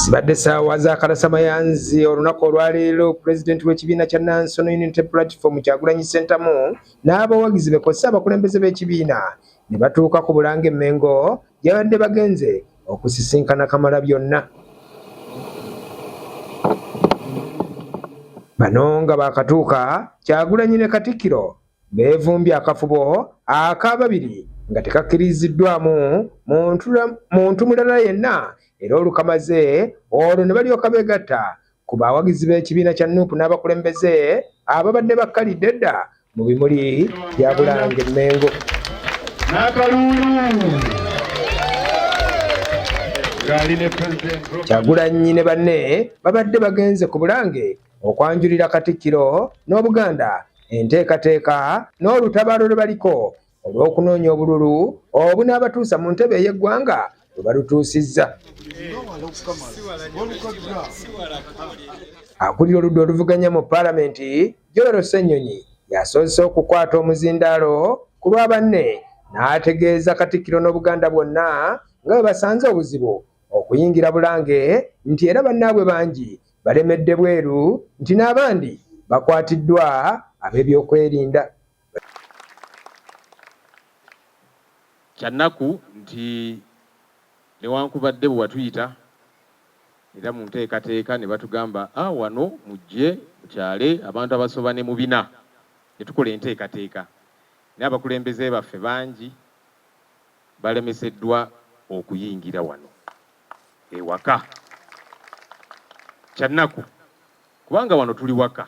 Zibadde ssaawa za Kalasamayanzi olunaku olwaleero pulezidenti w'ekibiina kya National Unity Platform Kyagulanyi Ssentamu n'abawagizi be kw'ossa abakulembeze b'ekibiina ne batuuka ku Bulange Mmengo gye babadde bagenze okusisinkana Kamalabyonna. Bano nga baakatuuka Kyagulanyi ne Katikkiro beevumbye akafubo ak'ababiri nga tekakkiriziddwamu muntu mulala yenna, era olukamaze olwo ne balyoka beegatta ku bawagizi b'ekibiina kya NUP n'abakulembeze ababadde bakkalidde dda mu bimuli bya Bulange Mmengo. Kyagulanyi ne banne babadde bagenze ku Bulange okwanjulira Katikkiro n'Obuganda enteekateeka n'olutabaalo lwe baliko olw'okunoonya obululu obunaabatuusa mu ntebe ey'eggwanga lwe balutuusizza. Akulira oludda oluvuganya mu Paalamenti Joel Ssenyonyi yasoose okukwata omuzindaalo ku lwa banne n'ategeeza Katikkiro n'Obuganda bwonna nga bwe basanze obuzibu okuyingira Bulange nti era bannaabwe bangi balemedde bweru nti n'abandi bakwatiddwa ab'ebyokwerinda. Kyannaku nti newankubadde bwe watuyita era mu nteekateeka ne batugamba wano mujje mukyale abantu abasoba ne mu bina ne tukola enteekateeka, naye abakulembeze baffe bangi balemeseddwa okuyingira wano ewaka. Kyannaku kubanga wano tuli waka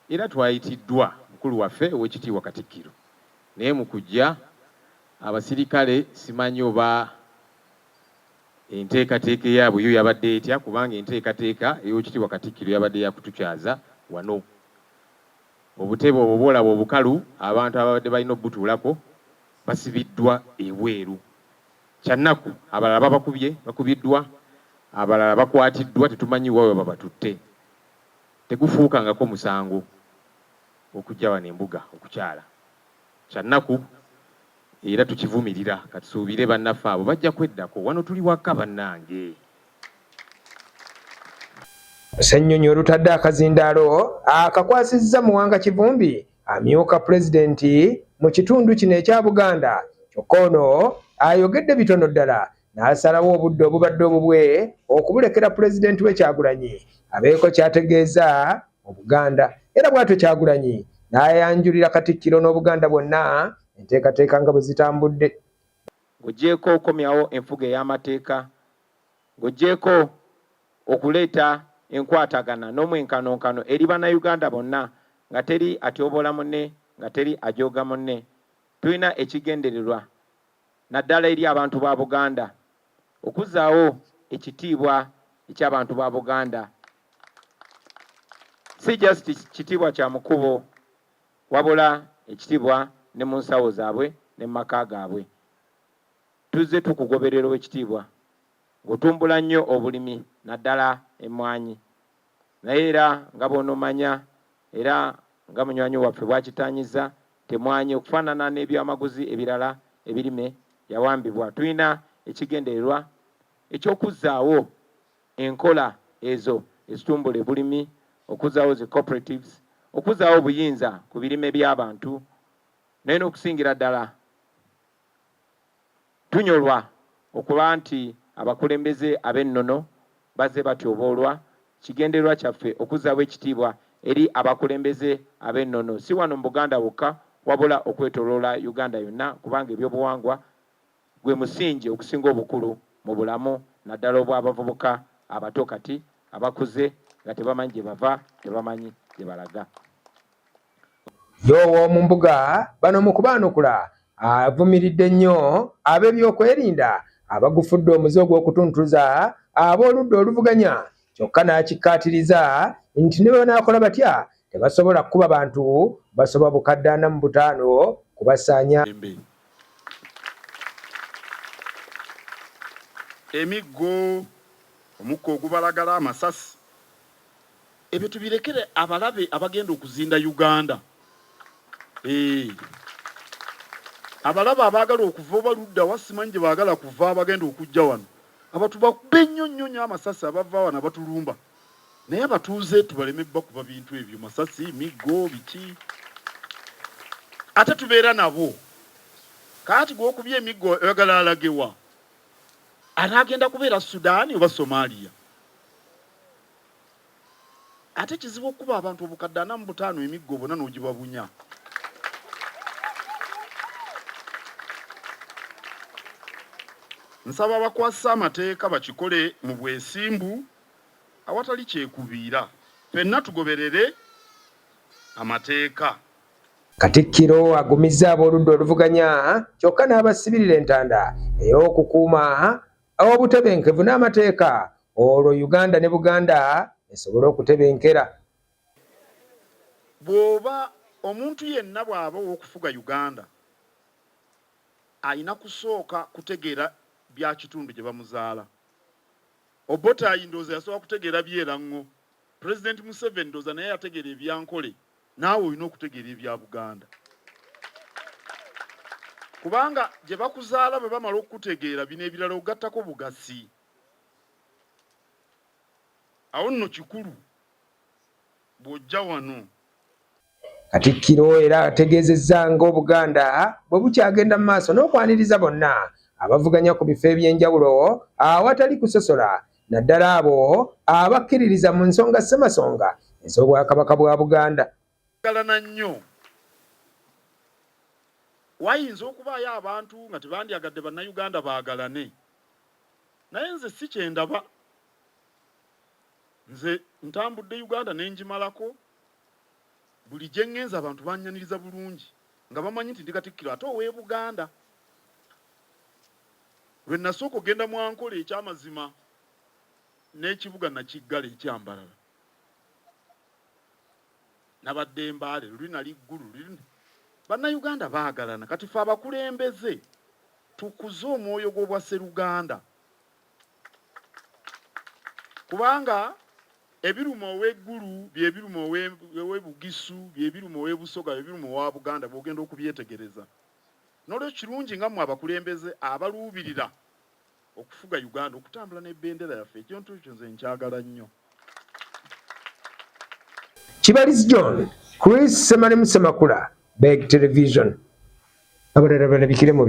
era twayitiddwa mukulu waffe ow'ekitiibwa Katikkiro, naye mu kujja abasirikale simanyi oba enteekateeka yaabwe yo yabadde etya, kubanga enteekateeka ey'ekitiibwa Katikkiro yabadde yakutukyaza wano. Obutebe obwo bwolaba obukalu abantu ababadde balina obutuulako basibiddwa ebweru. Kyannaku abalala bakubiddwa, abalala bakwatiddwa tetumanyi wawe babatutte. Tegufuukangako musango okujja wano embuga okukyala. Kyannaku era tukivumirira, katusuubire bannaffe abo bajja kweddako, wano tuli waka bannange. Ssenyonyi olutadde akazindaalo akakwasizza Muwanga Kivumbi amyuka pulezidenti mu kitundu kino ekya Buganda, kyokka ono ayogedde bitono ddala n'asalawo obudde obubadde obubwe okubulekera pulezidenti we Kyagulanyi abeeko kyategeeza Obuganda. Era bw'atyo Kyagulanyi n'ayanjulira Katikkiro n'Obuganda bwonna enteekateeka nga bwe zitambudde. Ng'oggyeko okomyawo enfuga ey'amateeka, ng'oggyeko okuleeta enkwatagana n'omwenkanonkano eri bannayuganda bonna, nga teri atyoboola munne, nga teri ajooga munne. Tulina ekigendererwa naddala eri abantu ba Buganda okuzzaawo ekitiibwa eky'abantu ba Buganda. Si just kitiibwa kya mukubo, wabula ekitiibwa ne mu nsawo zaabwe ne mu maka gaabwe. Tuzze tukugoberera ekitiibwa ng'otumbula nnyo obulimi naddala emmwanyi, naye era nga bw'onomanya era nga munywanyi waffe bw'akitaanyiza, temwanyi okufaanana n'ebyamaguzi ebirala ebirime yawambibwa. Tulina ekigendererwa eky'okuzzaawo enkola ezo ezitumbula ebulimi, okuzzaawo zi cooperatives, okuzzaawo obuyinza ku birime by'abantu, naye n'okusingira ddala tunyolwa okuba nti abakulembeze ab'ennono bazze batyoboolwa. Kigendererwa kyaffe okuzzaawo ekitiibwa eri abakulembeze ab'ennono, si wano mu Buganda wokka wabula okwetooloola Uganda yonna, kubanga ebyobuwangwa gwe musingi okusinga obukulu mu bulamu naddala obw'abavubuka abato kati abakuze nga tebamanyi gye bava, tebamanyi gye balaga. Y'ow'omu mbuga bano mu kubaanukula avumiridde nnyo ab'ebyokwerinda abagufudde omuze ogw'okutuntuza ab'oludda oluvuganya, kyokka n'akikkaatiriza nti ne bwe banaakola batya tebasobola kuba bantu basoba bukadde 45 kubasaanya. Emiggo, omukka ogubalagala, amasasi, ebyo tubirekere abalabe abagenda okuzinda Uganda. Abalaba abaagala okuva obaludda wasimanyi gye baagala kuva abagenda okujja wano. abantu bakube nnyo amasasi abava wano abatulumba naye abatuuze tubaleme bakuba bintu ebyo masasi miggo biki ate tubeera nabo kati gwokubye emiggo oyagala alagewa anaagenda kubeera Sudaani oba Somalia ate kizibu okuba abantu obukadde 45 emiggo bonna n'ogibabunya nsaba bakwasa amateeka bakikole mu bwesimbu awatali kyekubiira ffenna tugoberere amateeka. Katikkiro agumizza ab'oludda oluvuganya kyokka n'abasibirira entanda ey'okukuuma obutebenkevu n'amateeka olwo Uganda ne Buganda esobole okutebenkera. Bw'oba omuntu yenna bw'aba ow'okufuga Uganda ayina kusooka kutegeera bya kitundu gye bamuzaala. Obote ayindooza yasobola kutegeera by'erango. President Museveni ndooza naye yategeera ebyankole. Naawe olina okutegeera ebya Buganda. Kubanga gye bakuzaala bwe bamala okutegeera bino ebirala ogattako bugasi. Awo nno kikulu bw'ojja wano. Katikkiro era ategeezezza ng'Obuganda bwe bukyagenda mu maaso n'okwaniriza bonna abavuganya ku bifo eby'enjawulo awatali kusosola naddala abo abakkiririza mu nsonga ssemasonga ez'Obwakabaka bwa Buganda. Galana nnyo. Wayinza okubaayo abantu nga tebandyagadde bannayuganda baagalane. Naye nze si kyendaba. Nze ntambudde Uganda ne ngimalako. Buli gye ngenza abantu bannyaniriza bulungi nga bamanyi nti ndi Katikkiro ate ow'e Buganda. Lwe nasooka ogenda mu Ankole ekyamazima n'ekibuga Nakiggala ekyambalala. Nabadde Mbale luli nali ggulu luli. Bannayuganda baagalana kati ffe abakulembeze tukuze omwoyo gw'obwa Sseruganda. Kubanga ebiruma ow'eggulu bye biruma ow'e Bugisu bye biruma ow'e Busoga bye biruma owa Buganda bw'ogenda okubyetegereza. N'olwo kirungi nga mmwe abakulembeze abaluubirira okufuga Uganda okutambula n'ebbendera yaffe ekintu ekyo nze nkyagala nnyo. Kibalizi John, Chris Semane Musemakula, Beg Television. Abalala balabikire mu